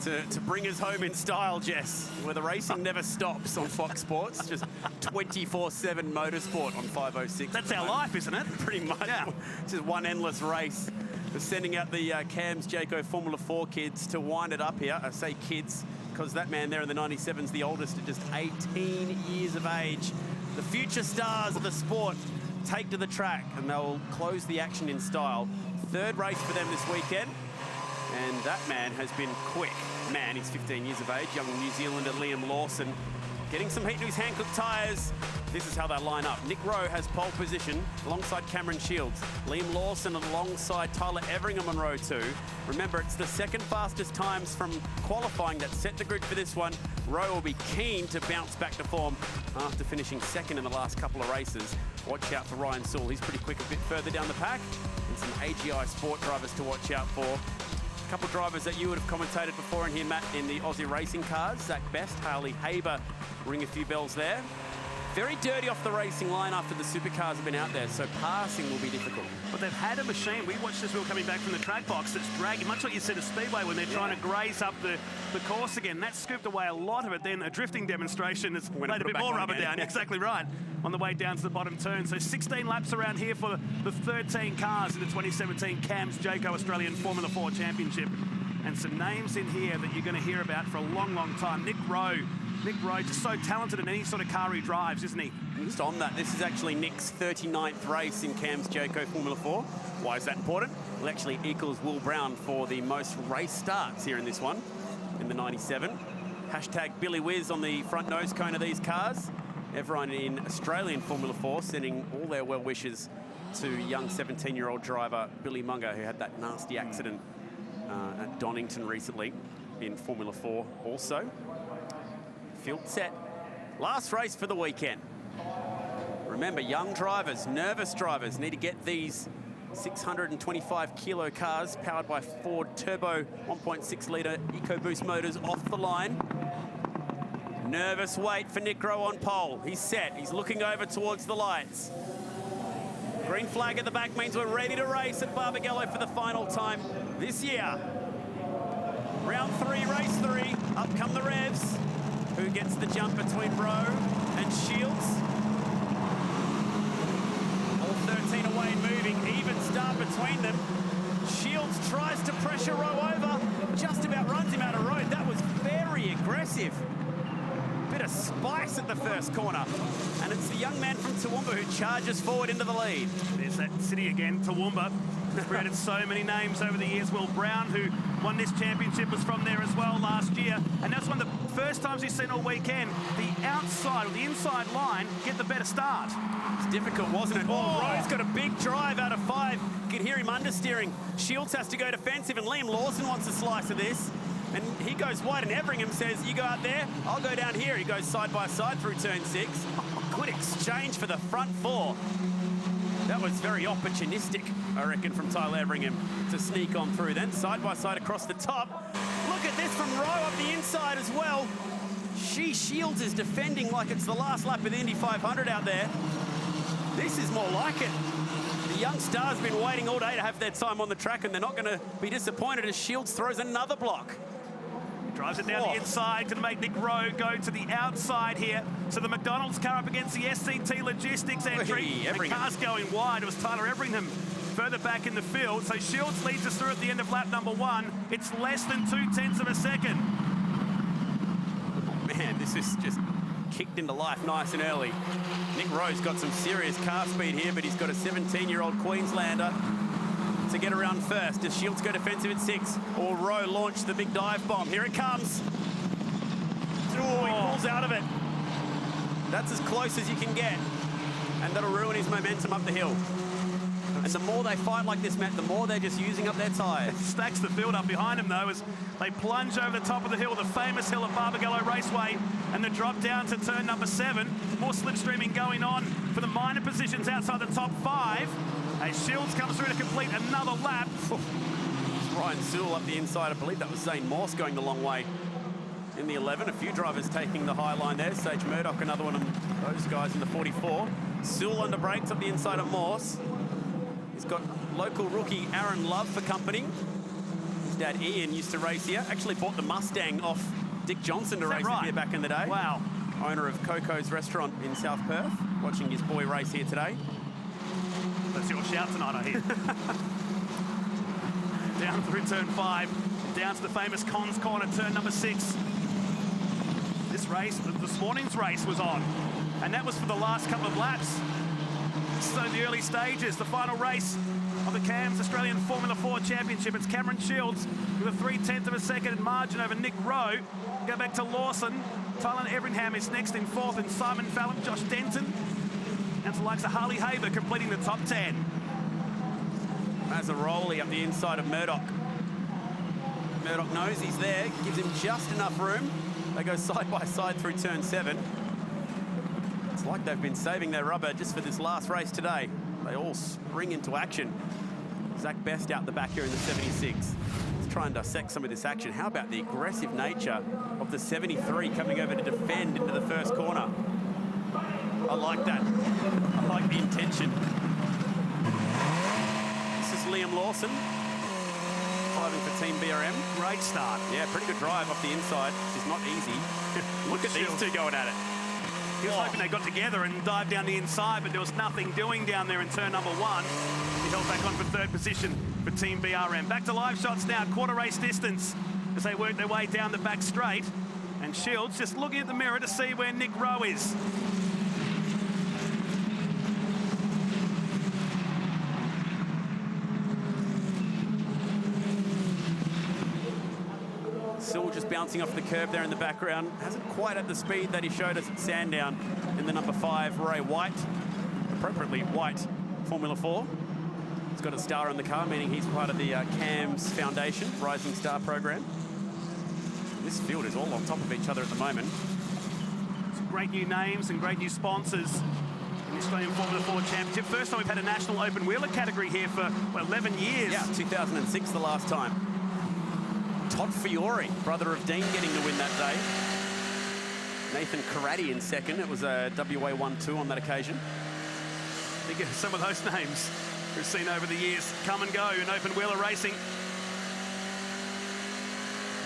To bring us home in style, Jess, where the racing never stops on Fox Sports. Just 24/7 motorsport on 506. That's our life, isn't it? Pretty much. Yeah. Just one endless race. We're sending out the Cams Jayco Formula 4 kids to wind it up here. I say kids because that man there in the 97's the oldest at just 18 years of age. The future stars of the sport take to the track and they'll close the action in style. Third race for them this weekend. And that man has been quick. Man, he's 15 years of age, young New Zealander Liam Lawson. Getting some heat to his Hankook tyres. This is how they line up. Nick Rowe has pole position alongside Cameron Shields. Liam Lawson alongside Tyler Everingham on row 2. Remember, it's the second fastest times from qualifying that set the grid for this one. Rowe will be keen to bounce back to form after finishing second in the last couple of races. Watch out for Ryan Sewell. He's pretty quick a bit further down the pack. And some AGI Sport drivers to watch out for. A couple of drivers that you would have commentated before in here, Matt, in the Aussie racing cars. Zach Best, Harley Haber, ring a few bells there. Very dirty off the racing line after the supercars have been out there, so passing will be difficult. But they've had a machine. We watched this wheel coming back from the track box that's dragging, much like you said, a speedway when they're trying to graze up the course again. That scooped away a lot of it. Then a drifting demonstration has laid a bit more rubber down. Exactly right. On the way down to the bottom turn. So 16 laps around here for the 13 cars in the 2017 Cams Jayco Australian Formula 4 Championship. And some names in here that you're going to hear about for a long, long time. Nick Rowe, just so talented in any sort of car he drives, isn't he? Just on that, this is actually Nick's 39th race in Cams Jayco Formula 4. Why is that important? Well, actually equals Will Brown for the most race starts here in this one, in the 97. Hashtag Billy Whiz on the front nose cone of these cars. Everyone in Australian Formula 4 sending all their well wishes to young 17-year-old driver Billy Munger, who had that nasty accident at Donington recently in Formula 4 also. Field set. Last race for the weekend. Remember, young drivers, nervous drivers need to get these 625 kilo cars powered by Ford Turbo 1.6 litre EcoBoost motors off the line. Nervous wait for Nick Rowe on pole. He's set. He's looking over towards the lights. Green flag at the back means we're ready to race at Barbagallo for the final time this year. Round 3, race 3. Up come the revs. Who gets the jump between Rowe and Shields? All 13 away and moving. Even start between them. Shields tries to pressure Rowe over. Just about runs him out of road. That was very aggressive. Bit of spice at the first corner. And it's the young man from Toowoomba who charges forward into the lead. There's that city again, Toowoomba. Created so many names over the years. Will Brown, who won this championship, was from there as well last year. And that's one of the first times we've seen all weekend the outside or the inside line get the better start. It's difficult, wasn't it? Oh, Rowe's got a big drive out of 5. You can hear him understeering. Shields has to go defensive, and Liam Lawson wants a slice of this. And he goes wide, and Everingham says, you go out there, I'll go down here. He goes side by side through turn 6. Good exchange for the front 4. That was very opportunistic, I reckon, from Tyler Everingham to sneak on through. Then side by side across the top. Look at this from Rowe up the inside as well. Shields is defending like it's the last lap of the Indy 500 out there. This is more like it. The young star's been waiting all day to have their time on the track, and they're not going to be disappointed as Shields throws another block. Drives it down the inside to make Nick Rowe go to the outside here. So the McDonald's car up against the SCT Logistics entry. The car's going wide. It was Tyler Everingham further back in the field. So Shields leads us through at the end of lap number 1. It's less than 0.2 of a second. Man, this is just kicked into life nice and early. Nick Rowe's got some serious car speed here, but he's got a 17-year-old Queenslander to get around first. Does Shields go defensive at 6, or Rowe launch the big dive bomb? Here it comes. Oh, he pulls out of it. That's as close as you can get, and that'll ruin his momentum up the hill. And the more they fight like this, Matt, the more they're just using up their tyres. Stacks the field up behind him, though, as they plunge over the top of the hill, the famous hill at Barbagallo Raceway, and the drop down to turn number 7. More slipstreaming going on for the minor positions outside the top 5. As Shields comes through to complete another lap. Ryan Sewell up the inside. I believe that was Zane Morse going the long way in the 11. A few drivers taking the high line there. Sage Murdoch, another one of those guys in the 44. Sewell under brakes up the inside of Morse. He's got local rookie Aaron Love for company. He's dad Ian used to race here. Actually bought the Mustang off Dick Johnson to race it here back in the day. Wow. Owner of Coco's restaurant in South Perth. Watching his boy race here today. That's your shout tonight, I hear. Down through turn 5, down to the famous Cons Corner, turn number 6. This race, this morning's race was on, and that was for the last couple of laps. So the early stages, the final race of the CAMS Australian Formula 4 Championship. It's Cameron Shields with a 0.3 of a second margin over Nick Rowe. Go back to Lawson. Tyler Everingham is next in 4th, and Simon Fallon, Josh Denton, and the likes of Harley Haber completing the top 10. Mazzaroli up the inside of Murdoch. Murdoch knows he's there, gives him just enough room. They go side by side through turn 7. It's like they've been saving their rubber just for this last race today. They all spring into action. Zach Best out the back here in the 76. Let's try and dissect some of this action. How about the aggressive nature of the 73 coming over to defend into the first corner? I like that. I like the intention. This is Liam Lawson, driving for Team BRM. Great start. Yeah, pretty good drive off the inside, which is not easy. Look at these two going at it. He was hoping they got together and dived down the inside, but there was nothing doing down there in turn number 1. He held back on for 3rd position for Team BRM. Back to live shots now, quarter race distance as they work their way down the back straight. And Shields just looking at the mirror to see where Nick Rowe is. Still just bouncing off the curb there in the background. Hasn't quite at the speed that he showed us at Sandown in the number 5, Ray White. Appropriately white Formula 4. He's got a star in the car, meaning he's part of the CAMS Foundation Rising Star program. This field is all on top of each other at the moment. Some great new names and great new sponsors in the Australian Formula 4 Championship. First time we've had a national open wheeler category here for, well, 11 years. Yeah, 2006 the last time. Todd Fiore, brother of Dean, getting the win that day. Nathan Karate in second. It was a WA 1-2 on that occasion. I think some of those names we've seen over the years come and go in open wheeler racing.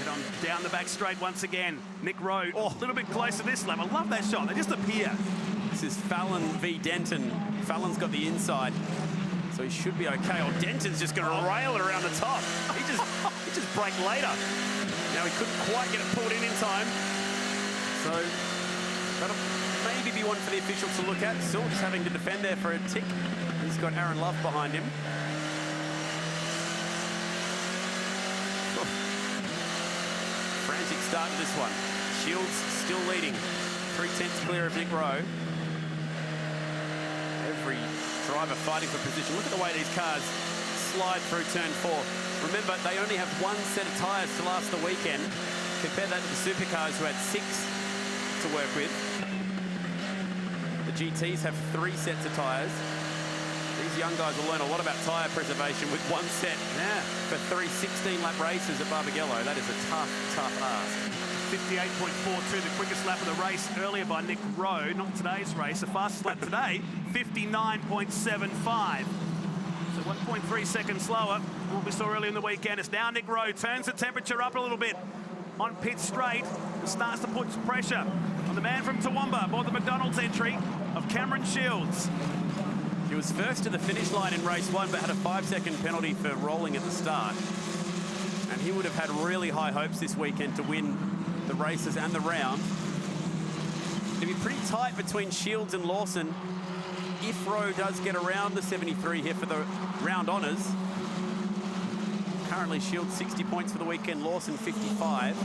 Head on down the back straight once again. Nick Rowe, a little bit close to this lap. I love that shot. They just appear. This is Fallon v. Denton. Fallon's got the inside, so he should be okay. Oh, Denton's just going to rail it around the top. He just braked later. Now he couldn't quite get it pulled in time. So that'll maybe be one for the officials to look at. Still just having to defend there for a tick. He's got Aaron Love behind him. Oh. Frantic start to this one. Shields still leading. 3/10 clear of Nick Rowe. Every driver fighting for position. Look at the way these cars slide through turn 4. Remember, they only have 1 set of tyres to last the weekend. Compare that to the supercars who had 6 to work with. The GTs have 3 sets of tyres. These young guys will learn a lot about tyre preservation with 1 set for 3 16-lap races at Barbagallo. That is a tough, tough ask. 58.42, the quickest lap of the race earlier by Nick Rowe, not today's race. The fastest lap today, 59.75. So 1.3 seconds slower than what we saw earlier in the weekend. It's now Nick Rowe turns the temperature up a little bit on pit straight and starts to put some pressure on the man from Toowoomba aboard the McDonald's entry of Cameron Shields. He was first to the finish line in race 1, but had a 5-second penalty for rolling at the start. And he would have had really high hopes this weekend to win the races and the round. It'll be pretty tight between Shields and Lawson if Rowe does get around the 73 here for the round honours. Currently Shields 60 points for the weekend, Lawson 55,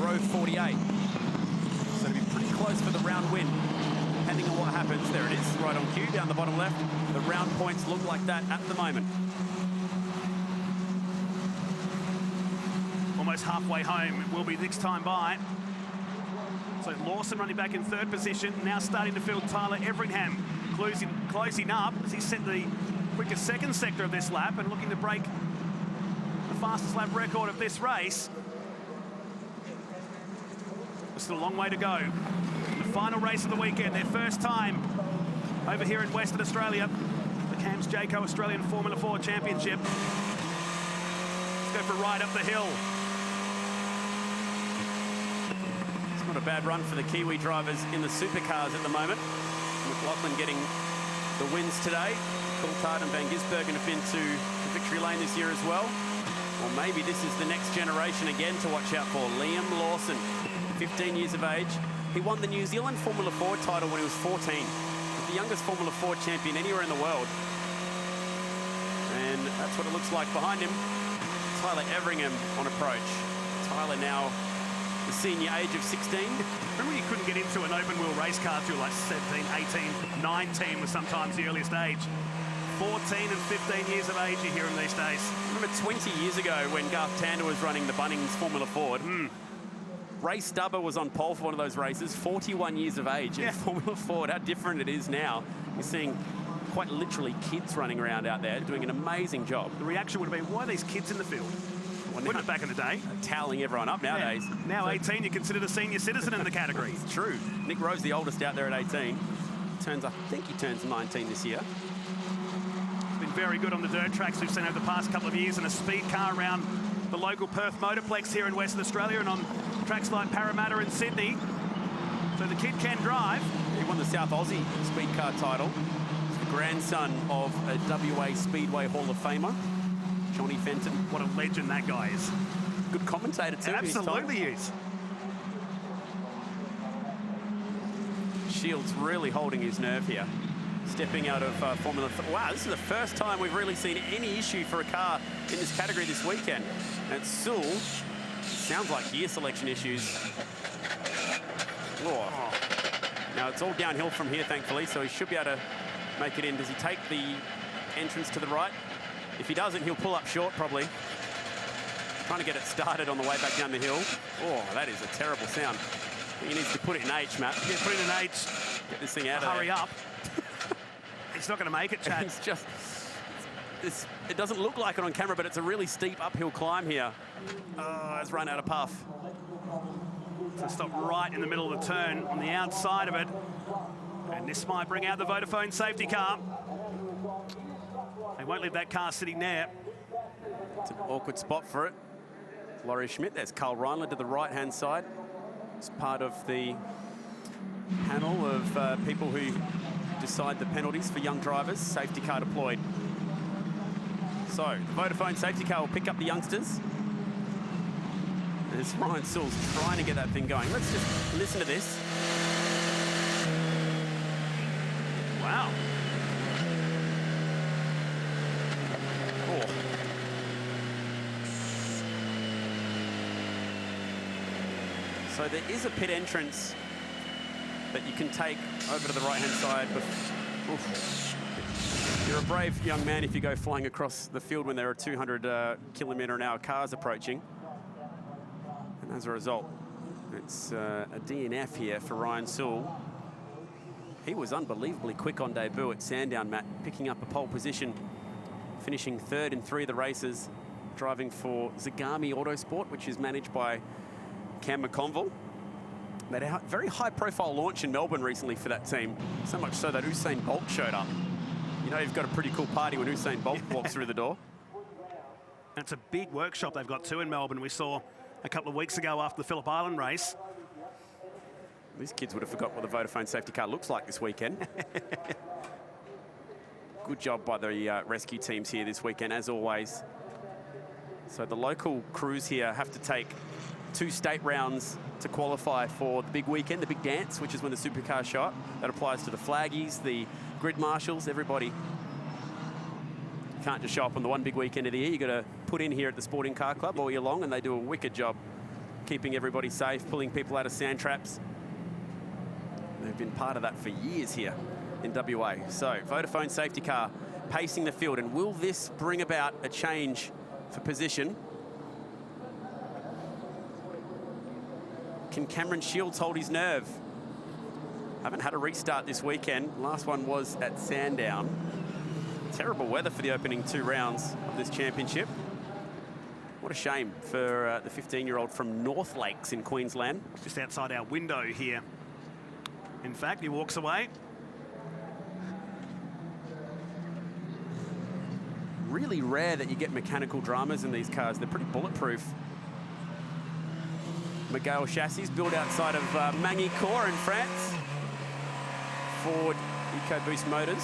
Rowe 48. So it'll be pretty close for the round win, depending on what happens. There it is, right on cue, down the bottom left. The round points look like that at the moment. Almost halfway home, it will be next time by. So Lawson running back in 3rd position, now starting to field Tyler Everingham, closing up as he set the quickest 2nd sector of this lap and looking to break the fastest lap record of this race. There's still a long way to go. The final race of the weekend, their first time over here in Western Australia, the CAMS Jayco Australian Formula 4 Championship. Let's go for a ride up the hill. It's not a bad run for the Kiwi drivers in the supercars at the moment. McLaughlin getting the wins today. Coulthard and Van Gisbergen have been to the victory lane this year as well. Or maybe this is the next generation again to watch out for. Liam Lawson, 15 years of age. He won the New Zealand Formula 4 title when he was 14. He's the youngest Formula 4 champion anywhere in the world. And that's what it looks like behind him. Tyler Everingham on approach. Tyler now the senior age of 16. Remember you couldn't get into an open wheel race car till like 17, 18, 19 was sometimes the earliest age. 14 and 15 years of age you hear him these days. Remember 20 years ago when Garth Tander was running the Bunnings Formula Ford. Ray Stubber was on pole for one of those races, 41 years of age in Formula Ford. How different it is now. You're seeing quite literally kids running around out there doing an amazing job. The reaction would have been, why are these kids in the field? Wouldn't it back in the day? Toweling everyone up nowadays. Yeah. Now 18, you're considered a senior citizen in the category. It's true. Nick Rowe's the oldest out there at 18. I think he turns 19 this year. Been very good on the dirt tracks we've seen over the past couple of years, and a speed car around the local Perth Motorplex here in Western Australia, and on tracks like Parramatta and Sydney. So the kid can drive. He won the South Aussie speed car title. He's the grandson of a WA Speedway Hall of Famer, Johnny Fenton. What a legend that guy is. Good commentator too. Absolutely he is. Shields really holding his nerve here. Stepping out of Formula 3. Wow, this is the first time we've really seen any issue for a car in this category this weekend. And Sewell, sounds like gear selection issues. Oh. Now it's all downhill from here, thankfully, so he should be able to make it in. Does he take the entrance to the right? If he doesn't, he'll pull up short, probably. Trying to get it started on the way back down the hill. Oh, that is a terrible sound. He needs to put it in H, Matt. Yeah, put it in H. Get this thing out of there. Hurry up. He's not going to make it, Chad. It's just... it doesn't look like it on camera, but it's a really steep uphill climb here. Oh, it's run out of puff. So stop right in the middle of the turn on the outside of it. And this might bring out the Vodafone safety car. They won't leave that car sitting there. It's an awkward spot for it. Laurie Schmidt, there's Carl Reinler to the right-hand side. It's part of the panel of people who decide the penalties for young drivers. Safety car deployed. So the Vodafone safety car will pick up the youngsters. As Ryan Sewell's trying to get that thing going. Let's just listen to this. Wow. Oh. So there is a pit entrance that you can take over to the right-hand side. Oof. You're a brave young man if you go flying across the field when there are 200 km/h cars approaching. And as a result, it's a DNF here for Ryan Sewell. He was unbelievably quick on debut at Sandown, Matt, picking up a pole position, finishing third in 3 of the races, driving for Zagami Autosport, which is managed by Cam McConville. They had a very high-profile launch in Melbourne recently for that team, so much so that Usain Bolt showed up. You know you've got a pretty cool party when Usain Bolt walks through the door. That's a big workshop they've got too in Melbourne. We saw a couple of weeks ago after the Phillip Island race. These kids would have forgot what the Vodafone safety car looks like this weekend. Good job by the rescue teams here this weekend, as always. So the local crews here have to take 2 state rounds to qualify for the big weekend, the big dance, which is when the supercars show up. That applies to the flaggies, the grid marshals, everybody. You can't just show up on the one big weekend of the year. You've got to put in here at the Sporting Car Club all year long, and they do a wicked job keeping everybody safe, pulling people out of sand traps. They've been part of that for years here in WA. So Vodafone safety car pacing the field, and will this bring about a change for position? Can Cameron Shields hold his nerve? Haven't had a restart this weekend. Last one was at Sandown. Terrible weather for the opening 2 rounds of this championship. What a shame for the 15-year-old from North Lakes in Queensland. Just outside our window here. In fact, he walks away. really rare that you get mechanical dramas in these cars. They're pretty bulletproof. Barbagallo chassis built outside of Magny-Cours in France. Ford EcoBoost motors.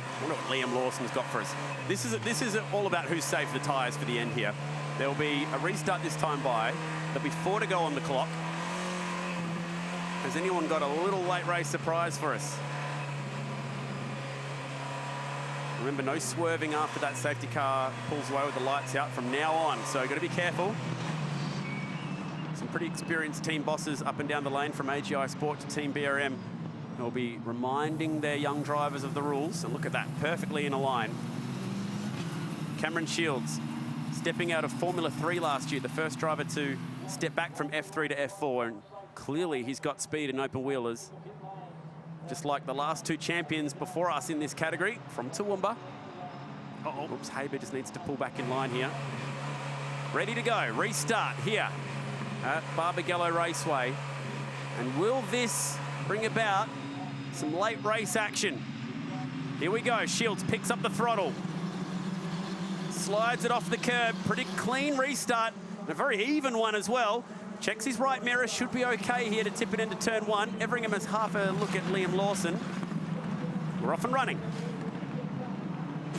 I wonder what Liam Lawson's got for us. This is all about who saved the tyres for the end here. There will be a restart this time by. There'll be 4 to go on the clock. Has anyone got a little late race surprise for us? Remember, no swerving after that safety car pulls away with the lights out from now on. So got to be careful. Some pretty experienced team bosses up and down the lane from AGI Sport to Team BRM. They'll be reminding their young drivers of the rules. And look at that, perfectly in a line. Cameron Shields, stepping out of Formula 3 last year, the first driver to step back from F3 to F4. And clearly he's got speed in open wheelers. Just like the last 2 champions before us in this category from Toowoomba. Uh-oh. Oops, Haber just needs to pull back in line here. Ready to go, restart here at Barbagallo Raceway. And will this bring about some late race action? Here we go, Shields picks up the throttle. Slides it off the curb, pretty clean restart, and a very even one as well. Checks his right mirror, should be okay here to tip it into turn 1. Everingham has half a look at Liam Lawson. We're off and running.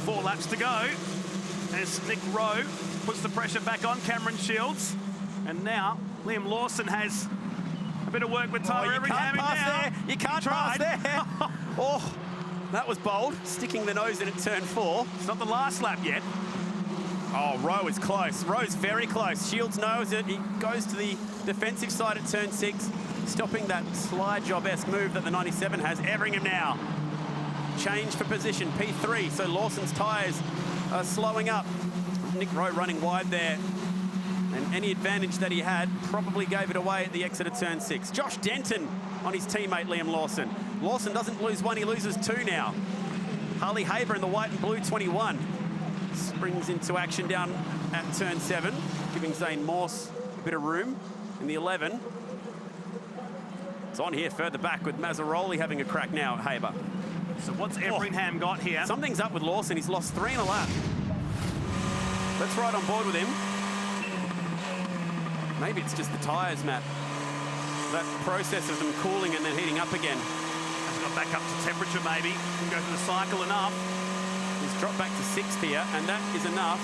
4 laps to go as Nick Rowe puts the pressure back on Cameron Shields. And now Liam Lawson has a bit of work with Tyler Everingham. You can't pass there. Oh, that was bold, sticking the nose in at turn 4. It's not the last lap yet. Oh, Rowe is close. Rowe's very close. Shields knows it. He goes to the defensive side at turn 6, stopping that slide job-esque move that the 97 has. Everingham now. Change for position, P3. So Lawson's tyres are slowing up. Nick Rowe running wide there. And any advantage that he had probably gave it away at the exit of turn 6. Josh Denton on his teammate Liam Lawson. Lawson doesn't lose 1, he loses 2 now. Harley Haber in the white and blue 21. Springs into action down at turn 7, giving Zane Morse a bit of room in the 11. It's on here further back with Mazzaroli having a crack now at Haber. So what's Everingham got here? Something's up with Lawson. He's lost 3 in a lap. Let's ride on board with him. Maybe it's just the tyres, Matt. That process of them cooling and then heating up again. Hasn't got back up to temperature, maybe. Can go through the cycle enough. He's dropped back to 6th here, and that is enough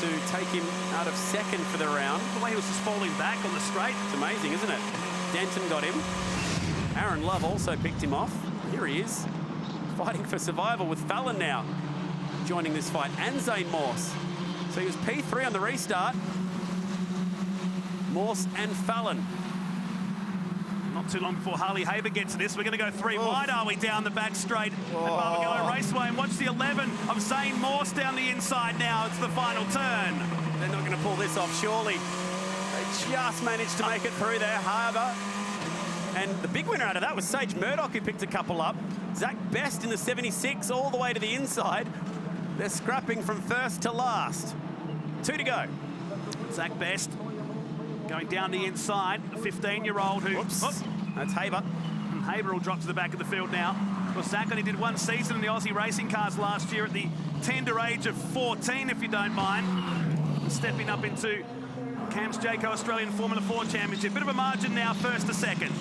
to take him out of 2nd for the round. The way he was just falling back on the straight. It's amazing, isn't it? Denton got him. Aaron Love also picked him off. Here he is, fighting for survival with Fallon now joining this fight, and Zane Morse. So he was P3 on the restart. Morse and Fallon. Not too long before Harley Haber gets to this. We're going to go 3 wide, are we, down the back straight at Barbagallo Raceway. And watch the 11 of Zane Morse down the inside now. It's the final turn. They're not going to pull this off, surely. They just managed to make it through there, Haber. And the big winner out of that was Sage Murdoch, who picked a couple up. Zach Best in the 76 all the way to the inside. They're scrapping from first to last. 2 to go. Zach Best going down the inside, the 15-year-old who... Whoops. That's Haber. And Haber will drop to the back of the field now. Well, Zach only did 1 season in the Aussie racing cars last year at the tender age of 14, if you don't mind. Stepping up into Cam's Jayco Australian Formula 4 Championship. Bit of a margin now, 1st to 2nd.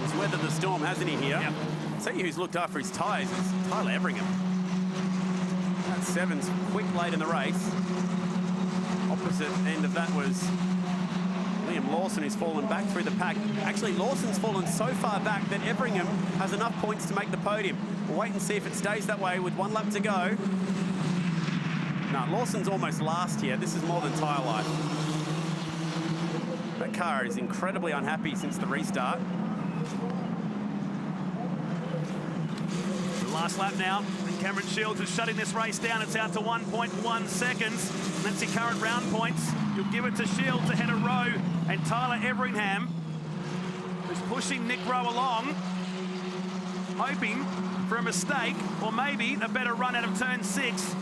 He's weathered the storm, hasn't he, here? Yep. I'll tell you who's looked after his tyres is Tyler Everingham. That 7's quick late in the race. Opposite end of that was Liam Lawson, who's fallen back through the pack. Actually, Lawson's fallen so far back that Everingham has enough points to make the podium. We'll wait and see if it stays that way with 1 lap to go. No, Lawson's almost last here. This is more than tyre life. That car is incredibly unhappy since the restart. The last lap now, and Cameron Shields is shutting this race down. It's out to 1.1 seconds. And that's your current round points. You'll give it to Shields ahead of Rowe and Tyler Everingham, who's pushing Nick Rowe along, hoping for a mistake or maybe a better run out of turn 6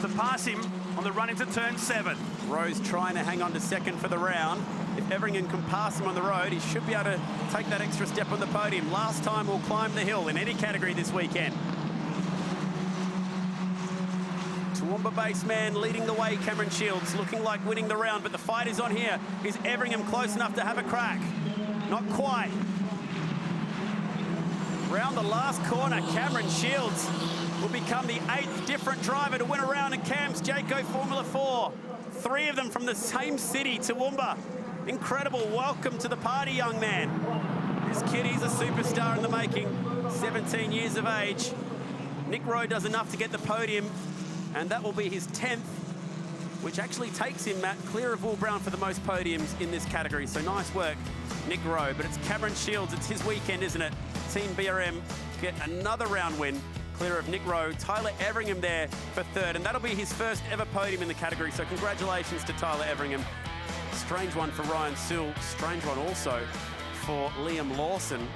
to pass him on the run into turn 7. Rose trying to hang on to second for the round. If Everingham can pass him on the road, he should be able to take that extra step on the podium. Last time we'll climb the hill in any category this weekend. Toowoomba base man leading the way, Cameron Shields, looking like winning the round, but the fight is on here. Is Everingham close enough to have a crack? Not quite. Round the last corner, Cameron Shields will become the 8th different driver to win a round in Cam's Jayco Formula 4. 3 of them from the same city, Toowoomba. Incredible. Welcome to the party, young man. This kid, he's a superstar in the making. 17 years of age. Nick Rowe does enough to get the podium, and that will be his 10th, which actually takes him, Matt, clear of Will Brown for the most podiums in this category. So nice work, Nick Rowe. But it's Cameron Shields. It's his weekend, isn't it? Team BRM get another round win, clear of Nick Rowe. Tyler Everingham there for 3rd, and that'll be his first ever podium in the category. So congratulations to Tyler Everingham. Strange one for Ryan Sewell. Strange one also for Liam Lawson.